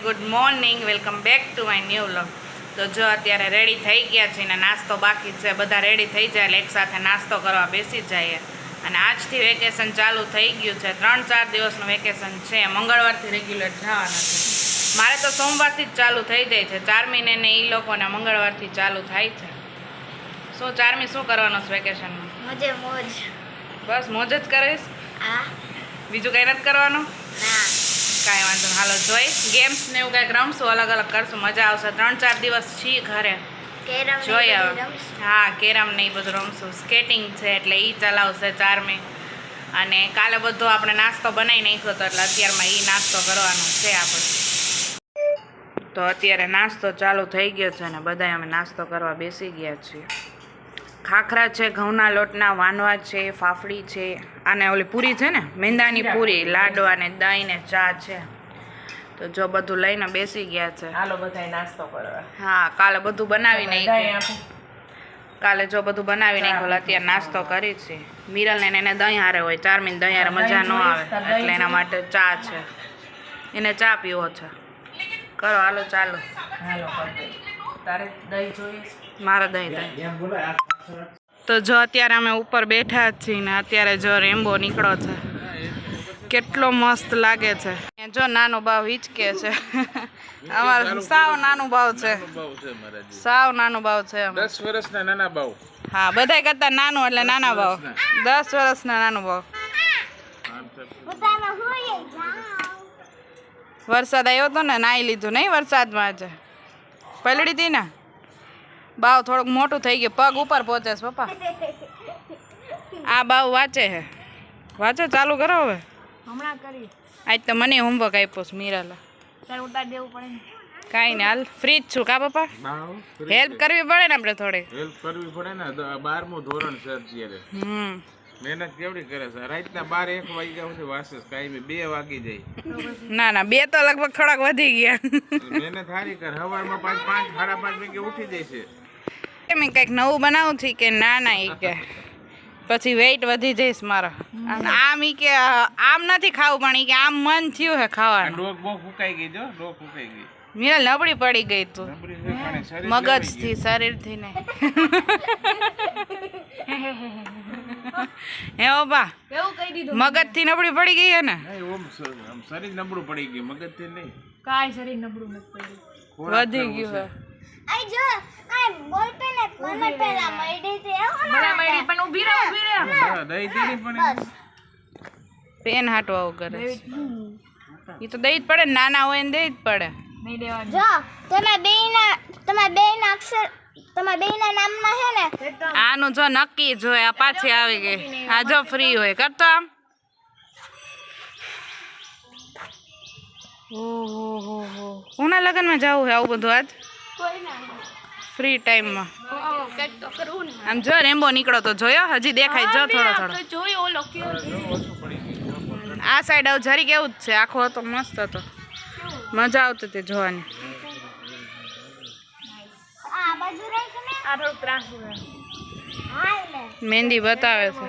Good morning, welcome back to my new vlog. તો જો અત્યારે રેડી થઈ ગયા છે ને નાસ્તો બાકી છે. બધા રેડી થઈ જાય એટલે એકસાથે નાસ્તો કરવા બેસી જઈએ. અને આજથી વેકેશન ચાલુ થઈ ગયું છે. 3-4 દિવસનું વેકેશન છે. મંગળવારથી રેગ્યુલર જવાના છે. મારે તો સોમવારથી જ ચાલુ થઈ જાય છે. ચારમીને ને એ લોકોને મંગળવારથી ચાલુ થાય છે. શું ચારમી શું કરવાનું છે વેકેશનમાં? મોજે મોજ. બસ મોજ જ કરીશ? બીજું કંઈ નથી કરવાનું? કાંઈ વાંધો નહીં, હાલો જોઈ ગેમ્સ ને એવું કંઈક રમશું, અલગ અલગ કરશું, મજા આવશે. 3-4 દિવસ છીએ ઘરે, જોઈ આવે. હા, કેરમ ને એ બધું રમશું. સ્કેટિંગ છે એટલે એ ચલાવશે ચારમી. અને કાલે બધો આપણે નાસ્તો બનાવી નાખ્યો હતો એટલે અત્યારમાં એ નાસ્તો કરવાનો છે આપણે. તો અત્યારે નાસ્તો ચાલુ થઈ ગયો છે ને બધા અમે નાસ્તો કરવા બેસી ગયા છીએ. ખાખરા છે, ઘઉંના લોટના વાનવા છે, ફાફડી છે, અને ઓલી પૂરી છે ને મેંદાની પૂરી, લાડવા ને દહીં ને ચા છે. તો જો બધું લઈને બેસી ગયા છે. હાલો બધાય નાસ્તો કરવા. હા, કાલે બધું બનાવી નાખ્યું. કાલે જો બધું બનાવી નાખ્યું, અત્યારે નાસ્તો કરી છે. મિરલ ને એને દહીં હારે હોય, ચારમીન દહીં હારે મજા ન આવે એટલે એના માટે ચા છે. એને ચા પીવો છે. કરો હાલો ચાલો. હાલો તારે દહીં જોઈએ? મારે દહીં. તો જો અત્યારે અમે ઉપર બેઠા છીએ ને અત્યારે જો રેમ્બો નીકળો છે. કેટલો મસ્ત લાગે છે. જો નાનો ભાવ હિચકે છે. અમારે સાવ નાનું ભાવ છે. સાવ નાનું ભાવ છે. 10 વર્ષના નાના ભાવ. હા, બધાય કરતા નાનું એટલે નાના ભાવ. 10 વર્ષના નાનું ભાવ. વરસાદ આવ્યો હતો ને, નાહી લીધું નહીં વરસાદમાં આજે. પલળી હતી ને, બાવ થોડુંક મોટું થઈ ગયું, પગ ઉપર પહોંચે છે પપ્પા. આ બાવ વાંચે છે. વાંચો ચાલુ કરો હવે. હમણાં કરી. આજ તો મને હોમવર્ક આપ્યો છે મીરાલા. તારે ઉતાર દેવું પડે. કાંઈ ને હાલ ફ્રી જ છું કા પપ્પા? હેલ્પ કરવી પડે ને આપણે થોડી. હેલ્પ કરવી પડે ને. 12મું ધોરણ છે અત્યારે. મહેનત કેવડી કરે છે. રાતના 12-1 વાગ્યા સુધી વાસે, કાંઈ 2 વાગી જાય. ના ના, 2 તો લગભગ થોડાક વધી ગયા. મહેનત સારી કરે. સવારમાં 5:30 વાગે ઉઠી જાય છે. એમ કંઈક નવું બનાવું છે કે ના ના એ કે પછી વેઇટ વધી જઈશ મારો. આમ ઈ કે આમ નથી ખાવું પણ ઈ કે આમ મન થયું હે ખાવાનું. ડોક બહુ ફૂકાઈ ગઈ. જો ડોક ફૂકાઈ ગઈ. મિરલ નબળી પડી ગઈ તું મગજથી, શરીરથી ને. હે બાબા, એવું કહી દીધું. મગજથી નબળી પડી ગઈ હે ને? શરીર નબળું પડી ગયું, મગજથી નહીં. કાઈ શરીર નબળું નથી પડ્યું. વધી ગયું હે. આઈ જો આ બોલ પે ને મને પેલા મળી દે. મને મળી પણ ઊભી રહે. દહીં દેની પણ પેન હાટો આવું કરે છે. ઈ તો દઈ જ પડે, નાના હોય ને દઈ જ પડે. નહીં દેવાનું. જો તમે બેના અક્ષર, તમે બેના નામમાં છે ને. આનું જો નક્કી જો આ પાછી આવી ગઈ. આ જો ફ્રી હોય કરતો આમ. ઓહો, કોના લગનમાં જવું છે આવું બધું આજ ફ્રી ટાઈમમાં? આમ જો રેમ્બો નીકળો તો જોયો, હજી દેખાય જો થોડો થોડો. જોયો ઓલો કેવો. આ સાઈડ આવું જરીક એવું જ છે. આખો હતો મસ્ત હતો, મજા આવતી હતી જોવાની. આ બાજુ રહી કે ને આ થોડું ત્રાસ હોય. હા એટલે મહેંદી બતાવે છે.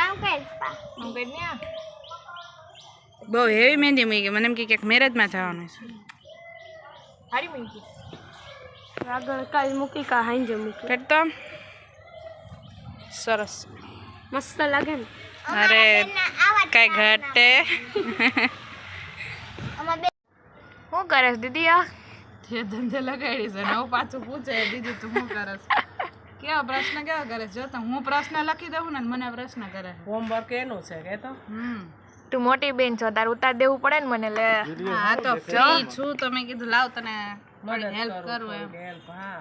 આમ કઈ ને બહુ હેવી મહેંદી મૂકી. મને એમ કે ક્યાંક મેરેજમાં જવાનું છે. હારી મૂકી આગળ કાલ મૂકી કા હાંજે મૂકી કરતો સરસ મસ્ત લાગે ને. અરે કઈ ઘટે. શું કરે દીદી? આ તે ધંધે લગાડી છે. નવું પાછું પૂછે દીદી તું શું કરે છે? કેવા પ્રશ્ન કેવા કરે છે? જો તો હું પ્રશ્ન લખી દઉં ને મને પ્રશ્ન કરે. હોમવર્ક એનું છે કે તો તું મોટી બેન છો, તાર ઉતાર દેવું પડે ને મને. લે હા તો ફ્રી છું તો મેં કીધું લાવ તને હેલ્પ કરું એમ. હા,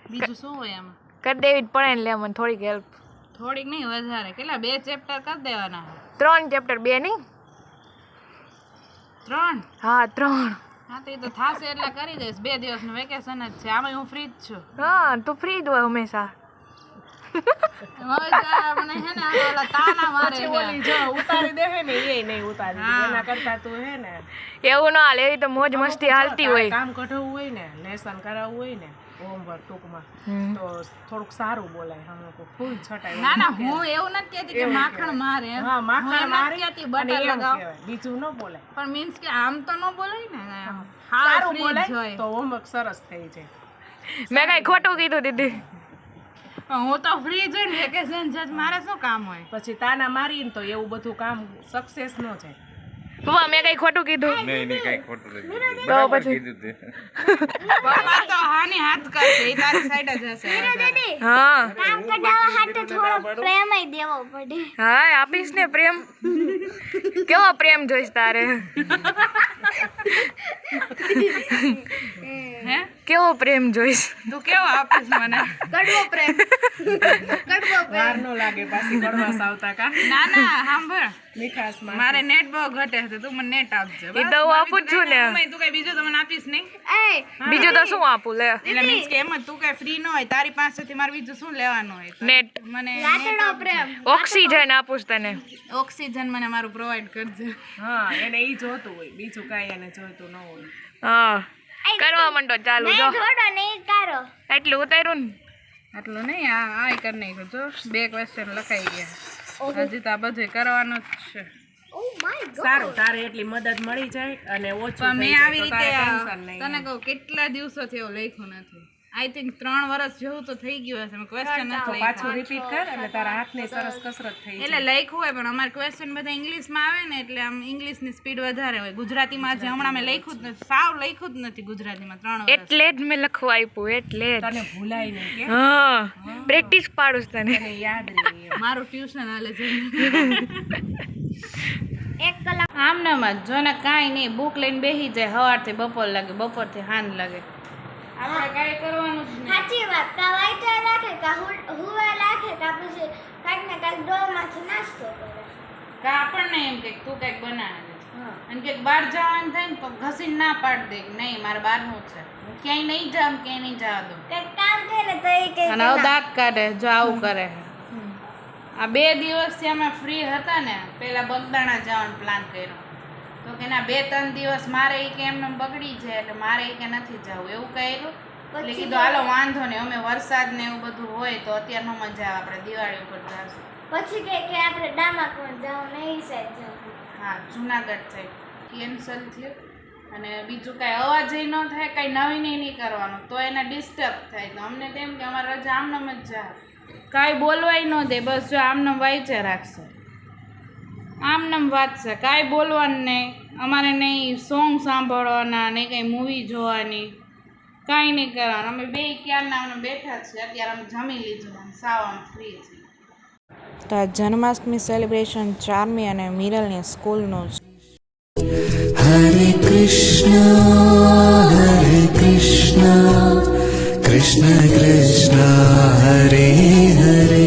બીજું શું હોય એમાં? કરી દેવી જ પડે ને. લે મને થોડીક હેલ્પ. થોડીક નહીં વધારે. કેટલા 2 ચેપ્ટર કરી દેવાના? 3 ચેપ્ટર. 2 નહીં 3. હા 3. હા તો એ તો થાશે એટલે કરી દઈશ. 2 દિવસનું વેકેશન જ છે. આમાં હું ફ્રી જ છું. હા તું ફ્રી જ હોય હંમેશા. મને હે ને ઓલા તાના મારે છે. ઓલી જો ઉતારી દે હે ને એ નહીં ઉતારી. એના કરતા તું હે ને એવું ના હાલે. એવી તો મોજ મસ્તી હાલતી હોય. કામ કઢાવવું હોય ને, લેસન કરાવવું હોય ને હોમવર્ક ટૂંકમાં તો થોડુંક સારું બોલાય અમે લોકો ફૂલ છટાય ના ના હું એવું નથી કહેતી કે માખણ મારે એમ. હા હું માખણ એમ મારી નથી કહેતી અને બટર એવું લગાવ કહેવાય. બીજું ન બોલાય. પણ મીન્સ કે આમ તો ન બોલાય ને એમ. સારું free જ બોલાય હોય. તો હોમવર્ક સરસ થઈ જાય. મેં કઈ ખોટું કીધું દીદી? પણ હું તો ફ્રી જ ને વેકેશન છે જ મારે શું કામ હોય. પછી તાના મારીને તો એવું બધું કામ સક્સેસ ન જાય. પપ્પા મેં કઈ ખોટું કીધું? નહીં નહીં કઈ ખોટું નથી બરાબર કીધું તે પપ્પા તો હાની હાથ કરશે એ તારી સાઈડ જ હશે. દીદી હા કામ કઢાવવા હાટુ થોડો પ્રેમય દેવો પડે. હા આપીશ ને પ્રેમ. કેવો પ્રેમ જોઈશ તારે? હે કેવો પ્રેમ જોઈશ? તું કેવો આપીશ મને? કડવો પ્રેમ વાર ન લાગે પાછી કડવાશ આવતા કા ના ના સાંભળ મીઠાશમાં. મારે નેટ બહુ ઘટે છે તું મને નેટ આપજે. ઈ તો હું આપું જ છું ને. તું કઈ બીજું તો મને આપીશ નહીં. એ બીજું તો શું આપું લે? એટલે મીન્સ કે એમ જ તું કઈ ફ્રી ન હોય તારી પાસેથી મારે બીજું શું લેવાનું હોય તો નેટ મને લાતડો પ્રેમ ઓક્સિજન આપું છું તને. ઓક્સિજન મને મારું પ્રોવાઈડ કરજે. હા એને ઈ જોતું હોય બીજું કાંઈ એને જોઈતું ન હોય. હા કરવા માંડો ચાલુ જો. નહીં થોડો નહીં કારો. એટલું ઉતાર્યું ને. આટલું નહીં આ કરી નાખ્યું જો 2 ક્વેશ્ચન લખાઈ ગયા હજી તો આ બધું કરવાનું જ છે. Oh my God. સારું તારે એટલી મદદ મળી જાય અને ઓછું પણ થઈ મેં જાય આવી તો તારે ટેન્શન રીતે નહીં. તને કહું કેટલા દિવસોથી એવું લખ્યું નથી. આઈ થિંક 3 વર્ષ જેવું તો થઈ ગયું હશે મેં ક્વેશ્ચન નથી તો લખ્યું. પાછું રિપીટ કર એટલે તારા હાથની સરસ કસરત થઈ એટલે લખ્યું હોય પણ અમારે ક્વેશ્ચન બધા ઇંગ્લિશમાં આવે ને એટલે આમ ઇંગ્લિશની સ્પીડ વધારે હોય. ગુજરાતીમાં જે હમણાં મેં લખ્યું જ નથી સાવ લખ્યું જ નથી ગુજરાતીમાં 3 વર્ષ. એટલે જ મેં લખવા આપ્યું એટલે જ. તને ભૂલાય નહીં કે હા પ્રેક્ટિસ પાડું છું તને. તને યાદ નહીં એમ. મારું ટ્યુશન હાલે છે. 1 કલાક આમ નામ જ જો ને કાંઈ નહીં બુક લઈને બેસી જાય સવારથી બપોર લાગે બપોરથી સાંજ લાગે આપણે કાંઈ કરવાનું જ નહીં. સાચી વાત. કા વાઈટર રાખે કા હુવા રાખે કા પછી કાંઈક ને કાંઈક ડોલમાંથી નાસ્તો કરે. કે આપણને એમ કે તું કંઈક બનાવે અને કંઈક બહાર જવાનું થાય ને તો ઘસીને ના પાડી દે કે નહીં મારે બહારનું જ છે હું ક્યાંય નહીં જાઉં ક્યાંય નહીં જવા દઉં. કંઈક કામ કરે તો એ કંઈક અને હવે દાગ કાઢે જો આવું કરે આ 2 દિવસથી અમે ફ્રી હતા ને પેલા બગદાણા જવાનો પ્લાન કર્યો તો કે ના 2-3 દિવસ મારે ઈ કે એમને બગડી જાય એટલે મારે ઈ કે નથી જવું એવું કર્યું એટલે કીધું હાલો વાંધો નહીં અમે વરસાદ ને એવું બધું હોય તો અત્યારે ન મજા આવે આપણે દિવાળી ઉપર જશું. પછી કે આપણે ડામાકોણ જાવ ને એ સાઈડ જાવ. હા જુનાગઢ સાઈડ કેન્સલ થયું અને બીજું કાંઈ અવાજ ન થાય કાંઈ નવીન નહીં કરવાનું તો એને ડિસ્ટર્બ થાય તો અમને તેમ કે અમારે રજા આમનામ જ જા કાંઈ બોલવાય ન દે બસ જો આમનામ વાંચે રાખશે આમનામ વાંચશે કાંઈ બોલવાનું નહીં અમારે નહીં સોંગ સાંભળવાના નહીં કંઈ મૂવી જોવાની કાંઈ નહીં કરવાનું અમે બે ક્યારના અમે બેઠા છીએ અત્યારે અમે જમી લીધું અને સાવ આમ ફ્રી છીએ. તો આ જન્માષ્ટમી સેલિબ્રેશન ચાર્મી અને મિરલની સ્કૂલનું છે. Hare Krishna Krishna Krishna Hare Hare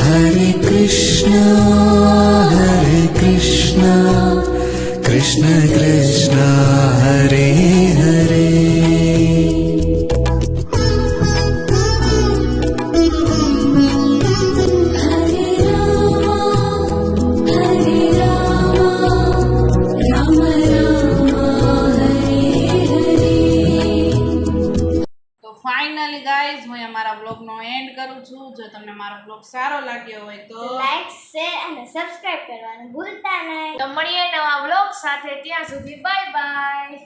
Hare Krishna Krishna Krishna Hare Hare તો ફાઇનલી ગાઈઝ હું અમારા બ્લોગનો એન્ડ કરું છું. જો તમને મારો બ્લોગ સારો લાગ્યો હોય તો લાઈક શેર અને સબસ્ક્રાઇબ કરવાનું ભૂલતા નહીં. તો મળીએ નવા વ્લોગ સાથે ત્યાં સુધી બાય બાય.